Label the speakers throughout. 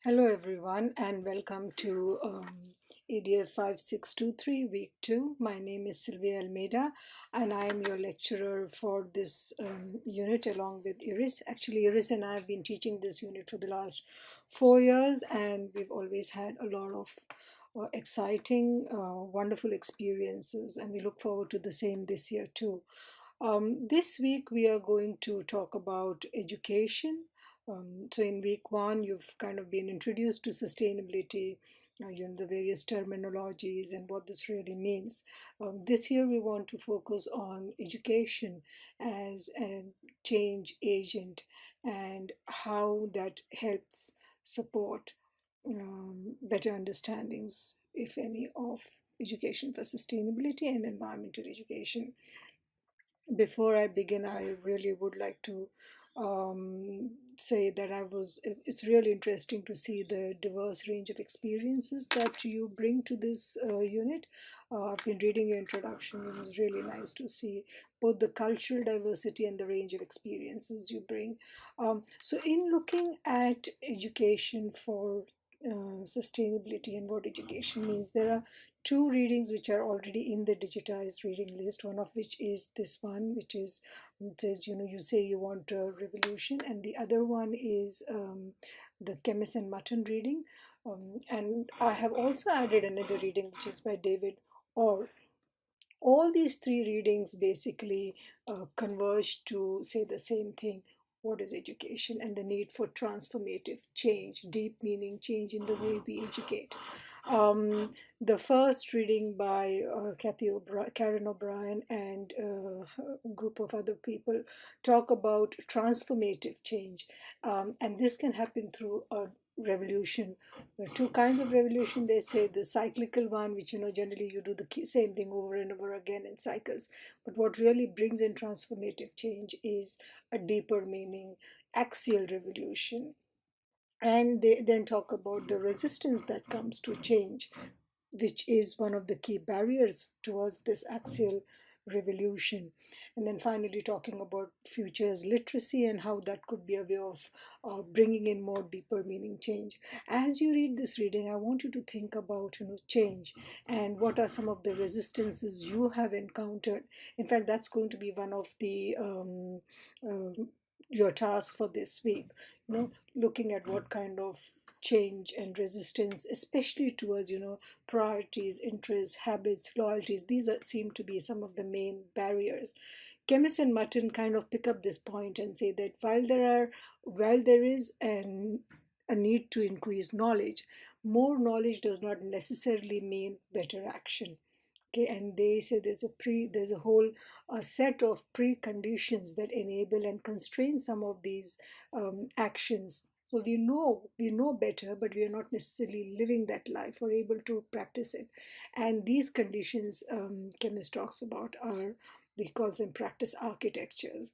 Speaker 1: Hello, everyone, and welcome to EDF 5623 Week 2. My name is Sylvia Almeida, and I am your lecturer for this unit along with Iris. Actually, Iris and I have been teaching this unit for the last 4 years, and we've always had a lot of exciting, wonderful experiences, and we look forward to the same this year too. This week, we are going to talk about education. So in week one, you've kind of been introduced to sustainability, the various terminologies and what this really means. This year, we want to focus on education as a change agent and how that helps support better understandings, if any, of education for sustainability and environmental education. Before I begin, I really would like to say that it's really interesting to see the diverse range of experiences that you bring to this unit. I've been reading your introduction, and it was really nice to see both the cultural diversity and the range of experiences you bring. So, in looking at education for sustainability and what education means, there are two readings which are already in the digitized reading list, one of which is this one, which is it says, you say you want a revolution, and the other one is the Chemist and Mutton reading. And I have also added another reading which is by David Orr. All these three readings basically converge to say the same thing. What is education and the need for transformative change, deep meaning change in the way we educate. The first reading by Karen O'Brien and a group of other people talk about transformative change, and this can happen through a revolution. There are two kinds of revolution. They say the cyclical one, which generally you do the same thing over and over again in cycles. But what really brings in transformative change is a deeper meaning, axial revolution. And they then talk about the resistance that comes to change, which is one of the key barriers towards this axial revolution. And then finally, talking about futures literacy and how that could be a way of bringing in more deeper meaning change. As you read this reading, I want you to think about change and what are some of the resistances you have encountered. In fact, that's going to be one of the your task for this week, looking at what kind of change and resistance, especially towards priorities, interests, habits, loyalties. These seem to be some of the main barriers. Chemist and Mutton kind of pick up this point and say that while there is a need to increase knowledge, more knowledge does not necessarily mean better action. Okay, and they say there's a whole set of preconditions that enable and constrain some of these actions. So we know better, but we are not necessarily living that life or able to practice it. And these conditions, chemist talks about, are, he calls them practice architectures.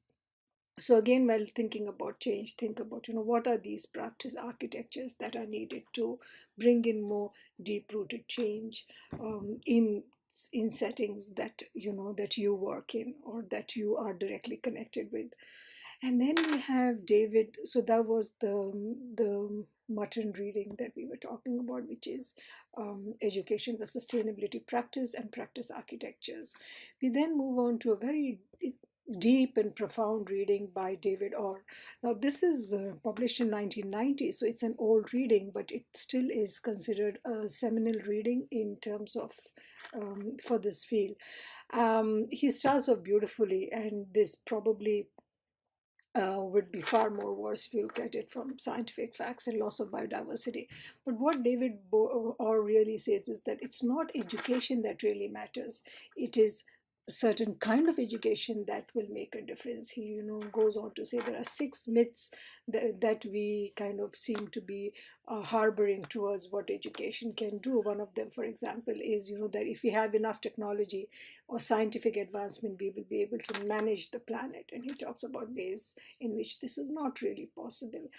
Speaker 1: So again, while thinking about change, think about what are these practice architectures that are needed to bring in more deep rooted change in settings that you work in or that you are directly connected with. And then we have David. So that was the Mutton reading that we were talking about, which is education for sustainability practice and practice architectures. We then move on to a very deep and profound reading by David Orr. Now, this is published in 1990, so it's an old reading, but it still is considered a seminal reading in terms of for this field. He starts off beautifully, and this probably would be far more worse if you look at it from scientific facts and loss of biodiversity. But what David Orr really says is that it's not education that really matters. It is a certain kind of education that will make a difference. He, goes on to say there are six myths that we kind of seem to be harboring towards what education can do. One of them, for example, is that if we have enough technology or scientific advancement, we will be able to manage the planet. And he talks about ways in which this is not really possible.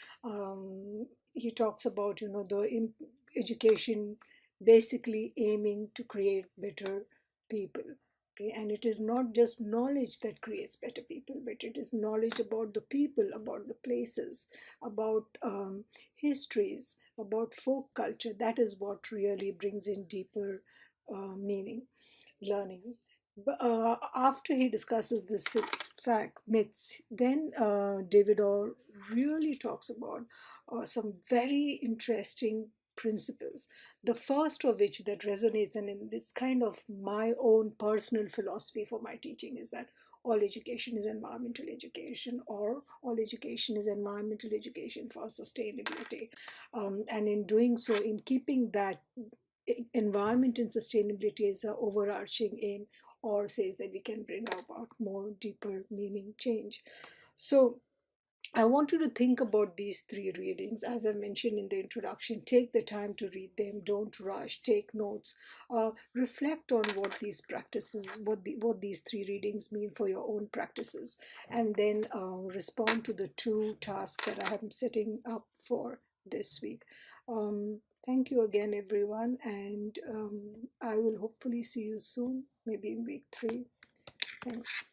Speaker 1: He talks about the education basically aiming to create better people. Okay, and it is not just knowledge that creates better people, but it is knowledge about the people, about the places, about histories, about folk culture. That is what really brings in deeper meaning, learning. After he discusses the six myths, then David Orr really talks about some very interesting principles. The first of which that resonates, and in this kind of my own personal philosophy for my teaching, is that all education is environmental education, or all education is environmental education for sustainability. And in doing so, in keeping that environment and sustainability as an overarching aim, or says that we can bring about more deeper meaning change. So I want you to think about these three readings. As I mentioned in the introduction, take the time to read them. Don't rush. Take notes. Reflect on what these practices, what these three readings mean for your own practices, and then respond to the two tasks that I am setting up for this week. Thank you again, everyone, and I will hopefully see you soon, maybe in week 3. Thanks.